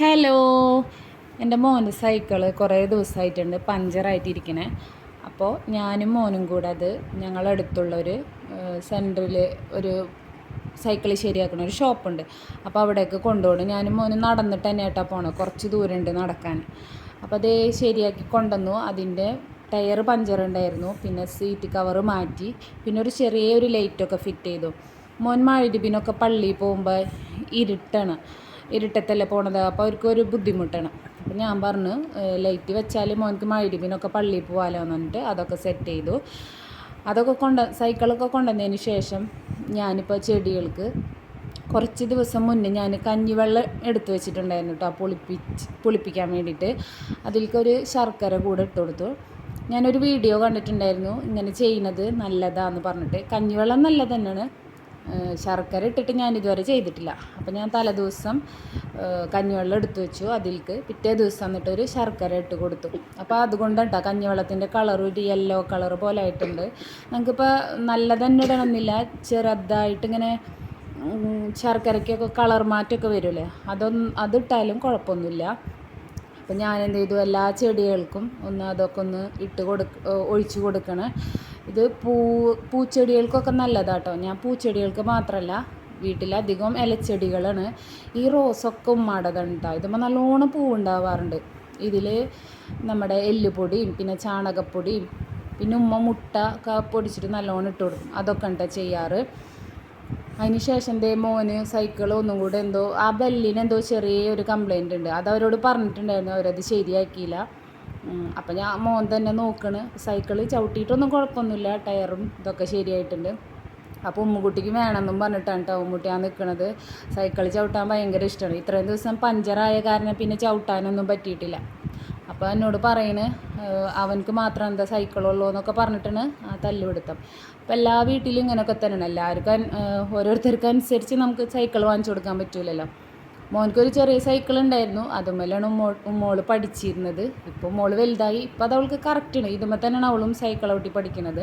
Hello, എൻ്റെ മോൻ്റെ cycle കുറേ ദിവസമായിട്ടുണ്ട് പഞ്ചറായിട്ടിരിക്കണേ. അപ്പോൾ ഞാനും മോനും കൂടെ അത് ഞങ്ങളടുത്തുള്ളൊരു സെൻറ്ററിൽ ഒരു സൈക്കിൾ ശരിയാക്കുന്ന ഒരു ഷോപ്പുണ്ട്. അപ്പോൾ അവിടേക്ക് കൊണ്ടുപോകണം. ഞാനും മോനും നടന്നിട്ട് തന്നെ ആയിട്ടാണ് പോകണം, കുറച്ച് ദൂരമുണ്ട് നടക്കാൻ. അപ്പോൾ അത് ശരിയാക്കി കൊണ്ടുവന്നു. അതിൻ്റെ ടയർ പഞ്ചറുണ്ടായിരുന്നു, പിന്നെ സീറ്റ് കവറ് മാറ്റി, പിന്നെ ഒരു ചെറിയൊരു ലൈറ്റൊക്കെ ഫിറ്റ് ചെയ്തു. മോൻ മഗ്‌രിബിനൊക്കെ പള്ളിയിൽ പോകുമ്പോൾ ഇരുട്ടത്തല്ലേ പോണത്, അപ്പോൾ അവർക്കൊരു ബുദ്ധിമുട്ടാണ്. അപ്പോൾ ഞാൻ പറഞ്ഞു ലൈറ്റ് വെച്ചാൽ മോൻക്ക് മഗ്‌രിബിനൊക്കെ പള്ളിയിൽ പോകാമല്ലോ എന്ന് പറഞ്ഞിട്ട് അതൊക്കെ സെറ്റ് ചെയ്തു. അതൊക്കെ സൈക്കിളൊക്കെ കൊണ്ടുവന്നതിന് ശേഷം ഞാനിപ്പോൾ ചെടികൾക്ക് കുറച്ച് ദിവസം മുന്നേ ഞാൻ കഞ്ഞിവെള്ളം എടുത്തു വെച്ചിട്ടുണ്ടായിരുന്നു കേട്ടോ, പുളിപ്പിക്കാൻ വേണ്ടിയിട്ട്. അതിലേക്കൊരു ശർക്കര കൂടെ ഇട്ട് കൊടുത്തു. ഞാനൊരു വീഡിയോ കണ്ടിട്ടുണ്ടായിരുന്നു ഇങ്ങനെ ചെയ്യുന്നത് നല്ലതാണെന്ന് പറഞ്ഞിട്ട്. കഞ്ഞിവെള്ളം നല്ലത് തന്നെയാണ്, ശർക്കര ഇട്ടിട്ട് ഞാനിതുവരെ ചെയ്തിട്ടില്ല. അപ്പോൾ ഞാൻ തലേദിവസം കഞ്ഞിവെള്ളം എടുത്തു വെച്ചു. അതിലേക്ക് പിറ്റേ ദിവസം എന്നിട്ടൊരു ശർക്കര ഇട്ട് കൊടുത്തു. അപ്പോൾ അതുകൊണ്ടാണ് കേട്ടോ കഞ്ഞിവെള്ളത്തിൻ്റെ കളർ ഒരു യെല്ലോ കളർ പോലെ ആയിട്ടുണ്ട്. നമുക്കിപ്പോൾ നല്ലത് തന്നെ ഇടണമെന്നില്ല, ചെറുതായിട്ടിങ്ങനെ ശർക്കരയ്ക്കൊക്കെ കളർ മാറ്റമൊക്കെ വരുമല്ലേ, അതിട്ടാലും കുഴപ്പമൊന്നുമില്ല. അപ്പം ഞാൻ എന്ത് ചെയ്തു, എല്ലാ ചെടികൾക്കും അതൊക്കെ ഒന്ന് ഒഴിച്ച് കൊടുക്കണേ. ഇത് പൂച്ചെടികൾക്കൊക്കെ നല്ലതാട്ടോ. ഞാൻ പൂച്ചെടികൾക്ക് മാത്രമല്ല, വീട്ടിലധികം ഇലച്ചെടികളാണ്. ഈ റോസൊക്കെ ഉമ്മാടതാണ് കേട്ടോ. ഇതുമ്പോൾ നല്ലോണം പൂവുണ്ടാവാറുണ്ട്. ഇതിൽ നമ്മുടെ എല്ലുപൊടിയും പിന്നെ ചാണകപ്പൊടിയും പിന്നെ ഉമ്മ മുട്ട ഒക്കെ പൊടിച്ചിട്ട് നല്ലോണം ഇട്ട് കൊടുക്കും. അതൊക്കെ ഉണ്ട് ചെയ്യാറ്. അതിന് ശേഷം മോന് സൈക്കിൾ ഒന്നും കൂടെ ആ ബെല്ലിന് ചെറിയൊരു കംപ്ലൈൻറ്റ് ഉണ്ട്. അതവരോട് പറഞ്ഞിട്ടുണ്ടായിരുന്നു, അവരത് ശരിയാക്കിയില്ല. അപ്പം മോൻ തന്നെ നോക്കണ്. സൈക്കിൾ ചവിട്ടിയിട്ടൊന്നും കുഴപ്പമൊന്നുമില്ല, ടയറും ഇതൊക്കെ ശരിയായിട്ടുണ്ട്. അപ്പോൾ ഉമ്മുകുട്ടിക്ക് വേണമെന്നും പറഞ്ഞിട്ടാണ് കേട്ടോ ഉമ്മുട്ടിയാണ് നിൽക്കുന്നത്. സൈക്കിൾ ചവിട്ടാൻ ഭയങ്കര ഇഷ്ടമാണ്. ഇത്രയും ദിവസം പഞ്ചറായ കാരണം പിന്നെ ചവിട്ടാനൊന്നും പറ്റിയിട്ടില്ല. അപ്പോൾ എന്നോട് പറയണ് അവനക്ക് മാത്രം സൈക്കിളുള്ളൂ എന്നൊക്കെ പറഞ്ഞിട്ടാണ് തല്ലുപിടുത്തം. അപ്പോൾ എല്ലാ വീട്ടിലും ഇങ്ങനെയൊക്കെ തന്നെയാണ്. എല്ലാവർക്കും ഓരോരുത്തർക്ക് അനുസരിച്ച് നമുക്ക് സൈക്കിൾ വാങ്ങിച്ചു കൊടുക്കാൻ പറ്റില്ലല്ലോ. മോനക്കൊരു ചെറിയ സൈക്കിൾ ഉണ്ടായിരുന്നു, അതുമല്ലാണ് മോള് പഠിച്ചിരുന്നത്. ഇപ്പോൾ മോള് വലുതായി, ഇപ്പോൾ അത് അവൾക്ക് കറക്റ്റാണ്. ഇതുമ്പോൾ തന്നെയാണ് അവളും സൈക്കിൾ ചവിട്ടി പഠിക്കുന്നത്.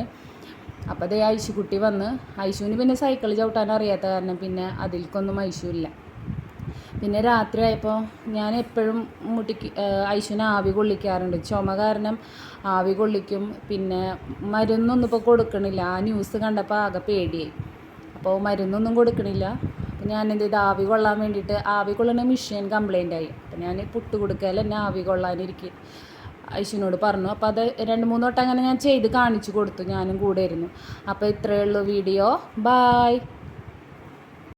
അപ്പോൾ അതേ ഐശുക്കുട്ടി വന്ന്, ഐശുവിന് പിന്നെ സൈക്കിൾ ചവിട്ടാൻ അറിയാത്ത കാരണം പിന്നെ അതിൽക്കൊന്നും ഐശു ഇല്ല. പിന്നെ രാത്രി ആയപ്പോൾ ഞാൻ എപ്പോഴും ഐശുവിന് ആവി കൊള്ളിക്കാറുണ്ട്. ചുമ കാരണം ആവി കൊള്ളിക്കും. പിന്നെ മരുന്നൊന്നും ഇപ്പോൾ കൊടുക്കണില്ല. ആ ന്യൂസ് കണ്ടപ്പോൾ ആകെ പേടിയായി. അപ്പോൾ മരുന്നൊന്നും കൊടുക്കണില്ല. അപ്പോൾ ഞാൻ എന്ത് ചെയ്ത്, ആവി കൊള്ളാൻ വേണ്ടിയിട്ട് ആവി കൊള്ളുന്ന മെഷീൻ കംപ്ലൈൻ്റ് ആയി. അപ്പോൾ ഞാൻ പുട്ട് കൊടുക്കൽ എന്നെ ആവി കൊള്ളാനിരിക്കും ഐശുവിനോട് പറഞ്ഞു. അപ്പോൾ അത് 2-3 വട്ടം അങ്ങനെ ഞാൻ ചെയ്ത് കാണിച്ചു കൊടുത്തു, ഞാനും കൂടെ ഇരുന്നു. അപ്പോൾ ഇത്രയേ ഉള്ളൂ വീഡിയോ. ബായ്.